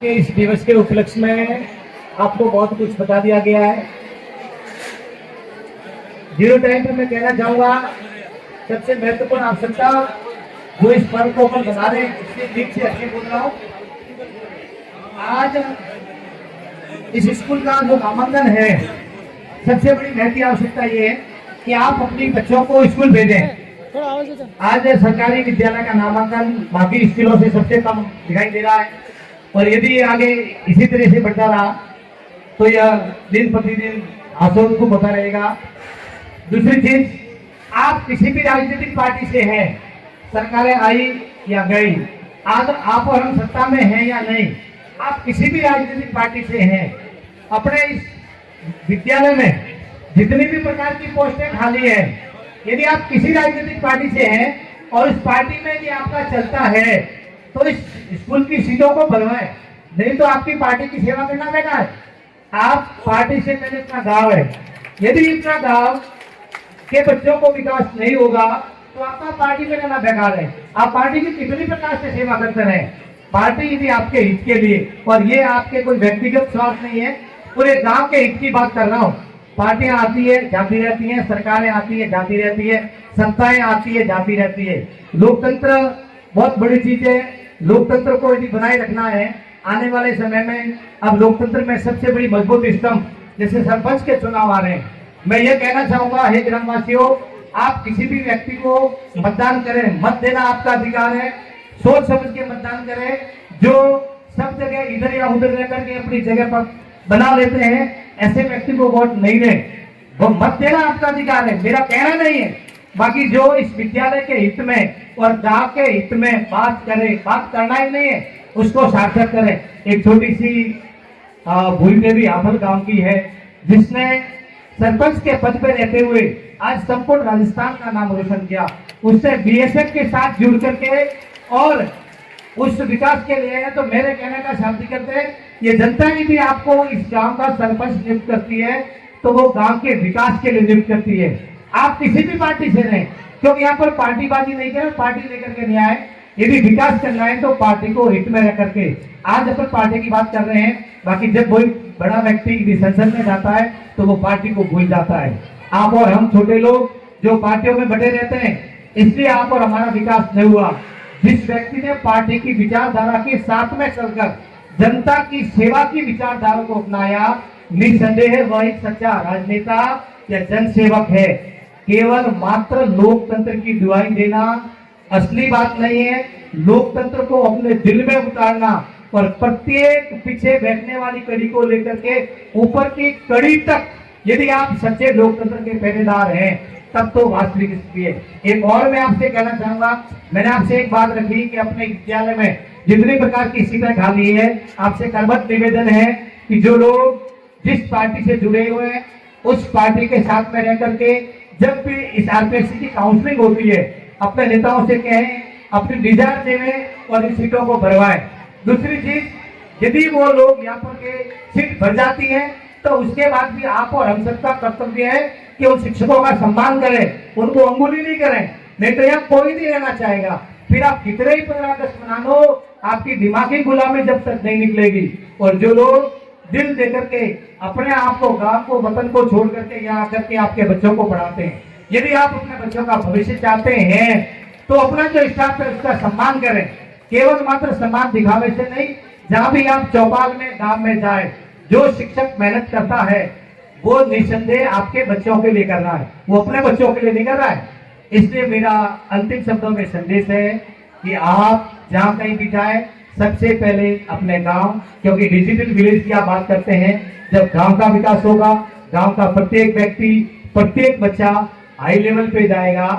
इस दिवस के उपलक्ष्य में आपको बहुत कुछ बता दिया गया है। जीरो टाइम पे मैं कहना चाहूंगा सबसे महत्वपूर्ण आवश्यकता जो इस पर्व को अपन बना रहे हैं, इसलिए ठीक से अच्छे बोल रहा हूँ। आज इस स्कूल का जो नामांकन है, सबसे बड़ी महती आवश्यकता ये है कि आप अपने बच्चों को स्कूल भेजें। आज सरकारी विद्यालय का नामांकन बाकी स्कूलों से सबसे कम दिखाई दे रहा है, और यदि ये आगे इसी तरह से बढ़ता रहा तो यह दिन प्रतिदिन आशों को होता रहेगा। दूसरी चीज, आप किसी भी राजनीतिक पार्टी से हैं, सरकारें आई या गई, आज आप और हम सत्ता में हैं या नहीं, आप किसी भी राजनीतिक पार्टी से हैं, अपने इस विद्यालय में जितनी भी प्रकार की पोस्टें खाली है, यदि आप किसी राजनीतिक पार्टी से हैं और इस पार्टी में यदि आपका चलता है तो इस स्कूल की सीटों को भरवाएं, नहीं तो आपकी पार्टी की सेवा करना बेकार है। आप पार्टी से पहले अपना गांव है, यदि इतना गांव के बच्चों को विकास नहीं होगा तो आपका पार्टी में रहना बेकार है। आप पार्टी की कितनी प्रकार से सेवा करते रहे, पार्टी यदि आपके हित के लिए, और ये आपके कोई व्यक्तिगत स्वार्थ नहीं है, पूरे गांव के हित की बात कर रहा हूँ। पार्टियां आती है जाती रहती हैं, सरकारें आती है जाती रहती है, संस्थाएं आती है जाती रहती है। लोकतंत्र बहुत बड़ी चीज है। लोकतंत्र को यदि बनाए रखना है आने वाले समय में, अब लोकतंत्र में सबसे बड़ी मजबूत स्तंभ जैसे सरपंच के चुनाव आ रहे हैं, मैं ये कहना चाहूंगा, हे ग्रामवासियों, आप किसी भी व्यक्ति को मतदान करें, मत देना आपका अधिकार है, सोच समझ के मतदान करें। जो सब जगह इधर या उधर रह करके अपनी जगह पर बना लेते हैं, ऐसे व्यक्ति को वोट नहीं दें। वो मत देना आपका अधिकार है, मेरा कहना नहीं है। बाकी जो इस विद्यालय के हित में और गांव के हित में बात करे, बात करना ही नहीं है, उसको सार्थक करें। एक छोटी सी भूल देवी आफल गांव की है, जिसने सरपंच के पद पर रहते हुए आज संपूर्ण राजस्थान का नाम रोशन किया। उससे बीएसएफ के साथ जुड़ करके और उस विकास के लिए है। तो मेरे कहने का शांति करते हैं, ये जनता ही भी आपको इस गांव का सरपंच नियुक्त करती है तो वो गांव के विकास के लिए नियुक्त करती है। आप किसी भी पार्टी से रहें, क्योंकि यहाँ पर पार्टीबाजी नहीं करें, पार्टी लेकर के नहीं आए। यदि विकास करना है तो पार्टी को हित में रख करके, आज अपन पार्टी की बात कर रहे हैं, बाकी जब कोई बड़ा व्यक्ति यदि संसद में जाता है तो वो पार्टी को भूल जाता है। आप और हम छोटे लोग जो पार्टियों में बटे रहते हैं, इसलिए आप और हमारा विकास नहीं हुआ। जिस व्यक्ति ने पार्टी की विचारधारा के साथ में चलकर जनता की सेवा की विचारधारा को अपनाया, निसंदेह वह एक सच्चा राजनेता या जनसेवक है। केवल मात्र लोकतंत्र की दुहाई देना असली बात नहीं है। लोकतंत्र को अपने दिल में उतारना और प्रत्येक पीछे बैठने वाली कड़ी को लेकर के ऊपर की कड़ी तक यदि आप सच्चे लोकतंत्र के पहरेदार हैं, तब तो वास्तविक स्थिति है। एक और मैं आपसे कहना चाहूंगा, मैंने आपसे एक बात रखी कि अपने विद्यालय में जितनी प्रकार की सीटें खाली है, आपसे करबद्ध निवेदन है कि जो लोग जिस पार्टी से जुड़े हुए हैं उस पार्टी के साथ में रह करके जब भी इस आरपीएससी की काउंसलिंग होती है, अपने नेताओं से कहें, अपनी डिजायर देवें और इन सीटों को भरवाएं। दूसरी चीज, यदि वो लोग यहाँ पर के सीट भर जाती है तो उसके बाद भी आप और हम सबका कर्तव्य है कि उन शिक्षकों का सम्मान करें, उनको अंगुली नहीं करें, नहीं तो यहाँ कोई नहीं रहना चाहेगा। फिर आप कितने ही 15 अगस्त मना लो, आपकी दिमागी गुलामी जब तक नहीं निकलेगी। और जो लोग दिल दे करके अपने आप को, गांव को, वतन को छोड़ करके यहाँ आकर के आपके बच्चों को पढ़ाते हैं, यदि आप अपने बच्चों का भविष्य चाहते हैं तो अपना जो स्टाफ है उसका सम्मान करें। केवल मात्र सम्मान दिखावे से नहीं, जहां भी आप चौपाल में, गांव में जाए, जो शिक्षक मेहनत करता है वो निसंदेह आपके बच्चों के लिए कर रहा है, वो अपने बच्चों के लिए नहीं कर रहा है। इसलिए मेरा अंतिम शब्दों में संदेश है कि आप जहां कहीं भी जाए, सबसे पहले अपने गांव, क्योंकि डिजिटल विलेज की आप बात करते हैं, जब गांव का विकास होगा, गांव का प्रत्येक व्यक्ति, प्रत्येक बच्चा हाई लेवल पे जाएगा।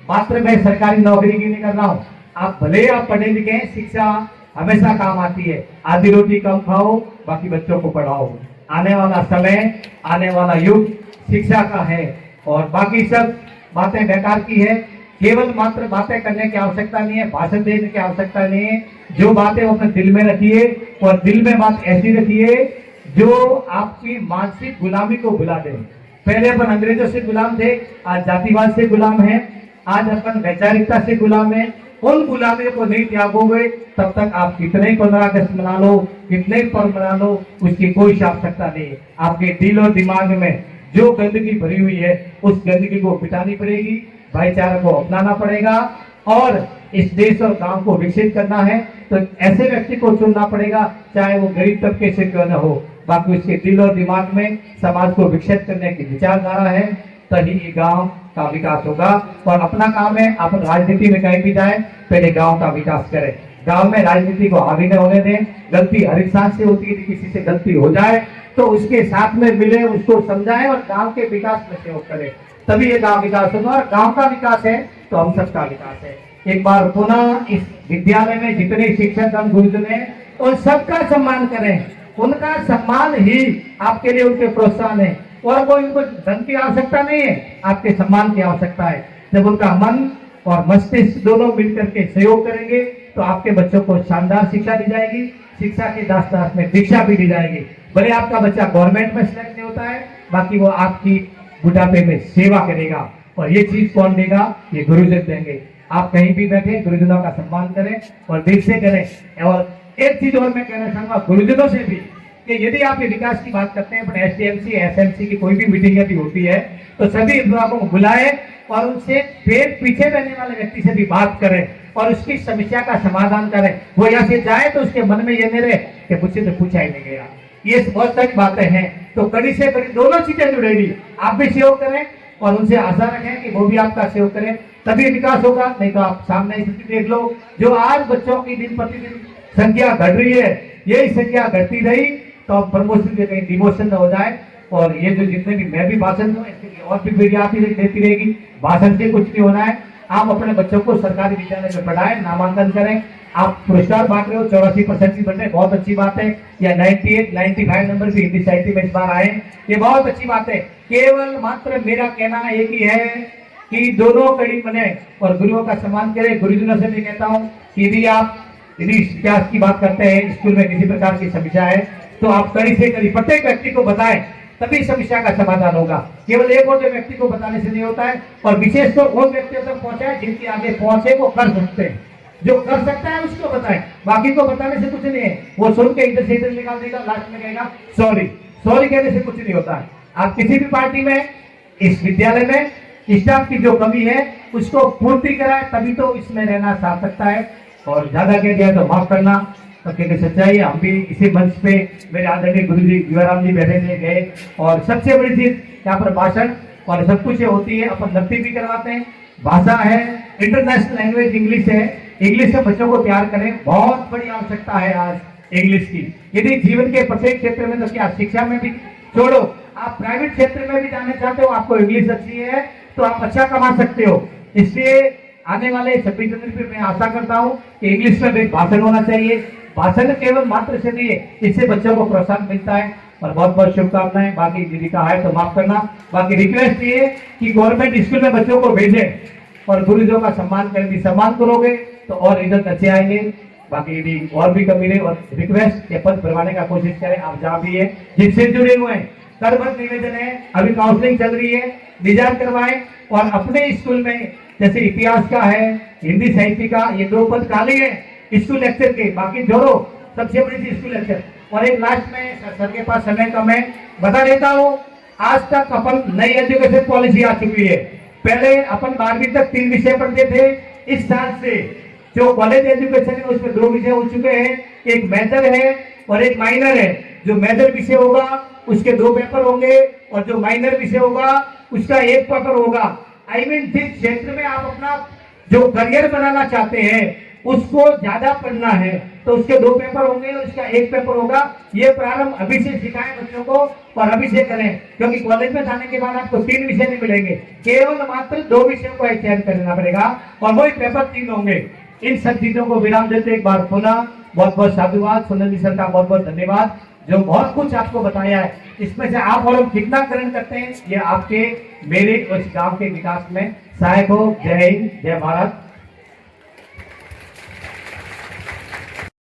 मात्र मैं सरकारी नौकरी की नहीं कर रहा हूँ, आप भले आप पढ़े लिखे, शिक्षा हमेशा काम आती है। आधी रोटी कम खाओ, बाकी बच्चों को पढ़ाओ। आने वाला समय, आने वाला युग शिक्षा का है, और बाकी सब बातें बेकार की है। केवल मात्र बातें करने की आवश्यकता नहीं है, भाषण देने की आवश्यकता नहीं है। जो बातें अपने दिल में रखिए, और दिल में बात ऐसी रखिए जो आपकी मानसिक गुलामी को भुला दे। पहले अपन अंग्रेजों से गुलाम थे, आज जातिवाद से गुलाम है, आज अपन वैचारिकता से गुलाम है, उन गुलामी को नहीं त्यागोगे तब तक आप कितने ही 15 अगस्त मना लो, कितने ही पर्व मना लो, उसकी कोई आवश्यकता नहीं है। आपके दिल और दिमाग में जो गंदगी भरी हुई है उस गंदगी को मिटानी पड़ेगी, भाईचारा को अपनाना पड़ेगा और इस देश और गांव को विकसित करना है तो ऐसे व्यक्ति को चुनना पड़ेगा, चाहे वो गरीब तबके से क्यों न हो, बाकी उसके दिल और दिमाग में समाज को विकसित करने की विचारधारा है, तभी ये गांव का विकास होगा। और अपना काम है, आप राजनीति में कहीं भी जाए पहले गांव का विकास करें, गांव में राजनीति को हावी न होने दें। गलती हर इंसान से होती है, किसी से गलती हो जाए तो उसके साथ में मिले, उसको समझाएं और गांव के विकास में सहयोग करें, तभी ये गांव विकास होगा। और गांव का विकास है तो हम सबका विकास है। एक बार पुनः इस विद्यालय में जितने शिक्षक हम गुरुजन हैं उन सबका सम्मान करें, उनका सम्मान ही आपके लिए उनके प्रोत्साहन है और कोई उनको धन की आवश्यकता नहीं है, आपके सम्मान की आवश्यकता है। जब उनका मन और मस्तिष्क दोनों मिलकर के सहयोग करेंगे तो आपके बच्चों को शानदार शिक्षा दी जाएगी, शिक्षा के दास दास में दीक्षा भी दी जाएगी। भले आपका बच्चा गवर्नमेंट में सिलेक्ट नहीं होता है, बाकी वो आपकी बुढ़ापे में सेवा करेगा और ये चीज कौन देगा? ये गुरुजन देंगे। आप कहीं भी बैठे गुरुजनों का सम्मान करें और दिल से करें। और एक चीज और मैं कहना चाहूंगा गुरुजनों से भी कि यदि आप ये विकास की बात करते हैं, अपने एसडीएमसी एसएमसी की कोई भी मीटिंग यदि होती है तो सभी विभागों को बुलाए और उनसे पेट पीछे रहने वाले व्यक्ति से भी बात करें और उसकी समस्या का समाधान करें। वो यहाँ से जाए तो उसके मन में ये नहीं रहे कि मुझसे तो पूछा ही नहीं गया। ये बहुत सारी बातें हैं, तो कड़ी से कड़ी दोनों चीजें जुड़ेगी। आप भी सहयोग करें और उनसे आशा रखें कि वो भी आपका सहयोग करें, तभी विकास होगा। नहीं तो आप सामने स्थिति देख लो, जो आज बच्चों की दिन प्रतिदिन संख्या घट रही है, यही संख्या घटती रही तो अब प्रमोशन के कहीं डिमोशन न हो जाए। और ये जो जितने भी मैं भी भाषण दूं इसके लिए और भी मीडिया आती देती रहेगी, भाषण से कुछ नहीं होना है। आप अपने बच्चों को सरकारी विद्यालय में पढ़ाएं, नामांकन करें। आप पुरस्कार बांट रहे हो, 84% भी बन रहे, बहुत अच्छी बात है। या 98, 95 नंबर भी हिंदी साहित्य में इस बार आए, ये बहुत अच्छी बात है। केवल मात्र मेरा कहना एक ही है कि दोनों कड़ी बने और गुरुओं का सम्मान करें। गुरुजनों से भी कहता हूँ कि यदि आप यदि इतिहास की बात करते हैं, स्कूल में किसी प्रकार की समस्या है तो आप कड़ी से कड़ी प्रत्येक व्यक्ति को बताएं, तभी समस्या का समाधान होगा। केवल एक और व्यक्ति को बताने से नहीं होता है। और विशेष तौर उन व्यक्तियों तक पहुंचाए जिनके आगे पहुंचे वो कर सकते हैं, जो कर सकता है उसको बताएं, बाकी को बताने से कुछ नहीं है। वो सुन के इधर से इधर निकाल देगा, लास्ट में कहेगा सॉरी। सॉरी कहने से कुछ नहीं होता है। आप किसी भी पार्टी में, इस विद्यालय में स्टाफ की जो कमी है उसको पूर्ति कराए, तभी तो इसमें रहना सार्थकता है। और ज्यादा कह दिया तो माफ करना, क्योंकि सच्चाई है। हम भी इसी मंच पे मेरे आदरणीय गुरु जी जीवाराम जी बैठे थे गए, और सबसे बड़ी चीज यहाँ पर भाषण और सब कुछ होती है। अपन नृत्य भी करवाते हैं, भाषा है, इंटरनेशनल लैंग्वेज इंग्लिश है, इंग्लिश से बच्चों को तैयार करें। बहुत बड़ी आवश्यकता है आज इंग्लिश की। यदि जीवन के प्रत्येक क्षेत्र में, तो क्या शिक्षा में भी छोड़ो, आप प्राइवेट क्षेत्र में भी जाना चाहते हो, आपको इंग्लिश अच्छी है तो आप अच्छा कमा सकते हो। इसलिए आने वाले 26 जनवरी पे मैं आशा करता हूँ कि इंग्लिश में भी भाषण होना चाहिए। भाषण केवल मात्र से नहीं है, इससे बच्चों को प्रोत्साहन मिलता है। और बहुत बहुत शुभकामनाएं। बाकी यदि का है तो माफ करना। बाकी रिक्वेस्ट ये कि गवर्नमेंट स्कूल में बच्चों को भेजें और गुरुजनों का सम्मान करें। सम्मान करोगे तो और रिजल्ट अच्छे आएंगे। बाकी यदि और भी कमी रहे और रिक्वेस्ट के पद भरवाने का कोशिश करें, आप जहाँ भी है जिनसे जुड़े हुए हैं, करबद्ध निवेदन है, अभी काउंसलिंग चल रही है, रिजाइन करवाएं। और अपने स्कूल में जैसे इतिहास का है, हिंदी साहित्य का, ये 2 पद खाली है स्कूल लेक्चर के, बाकी जोड़ो। सबसे बड़ी चीज स्कूल लेक्चर। और एक लास्ट में सर के पास समय कम है, बता देता हूँ, आज तक अपन नई एजुकेशन पॉलिसी आ चुकी है। पहले अपन 12वीं तक 3 विषय पढ़ते थे, इस साल से जो कॉलेज एजुकेशन है उसमें 2 विषय हो चुके हैं, एक मेजर है और एक माइनर है। जो मेजर विषय होगा उसके 2 पेपर होंगे और जो माइनर विषय होगा उसका 1 पेपर होगा। आई मीन जिस क्षेत्र में आप अपना जो करियर बनाना चाहते हैं उसको ज्यादा पढ़ना है तो उसके 2 पेपर होंगे और इसका 1 पेपर होगा। ये प्रारंभ अभी से सिखाएं बच्चों को और अभी से करें, क्योंकि कॉलेज में जाने के बाद आपको 3 विषय नहीं मिलेंगे, केवल मात्र 2 विषयों को चयन करना पड़ेगा और वही पेपर 3 होंगे। इन सब चीजों को विराम देते एक बार पुनः बहुत बहुत साधुवाद। सुनील जी सर का बहुत बहुत धन्यवाद, जो बहुत कुछ आपको बताया है। इसमें से आप और हम कितना ग्रहण करते हैं, ये आपके मेरे और इस गांव के विकास में सहायक हो। जय हिंद, जय भारत।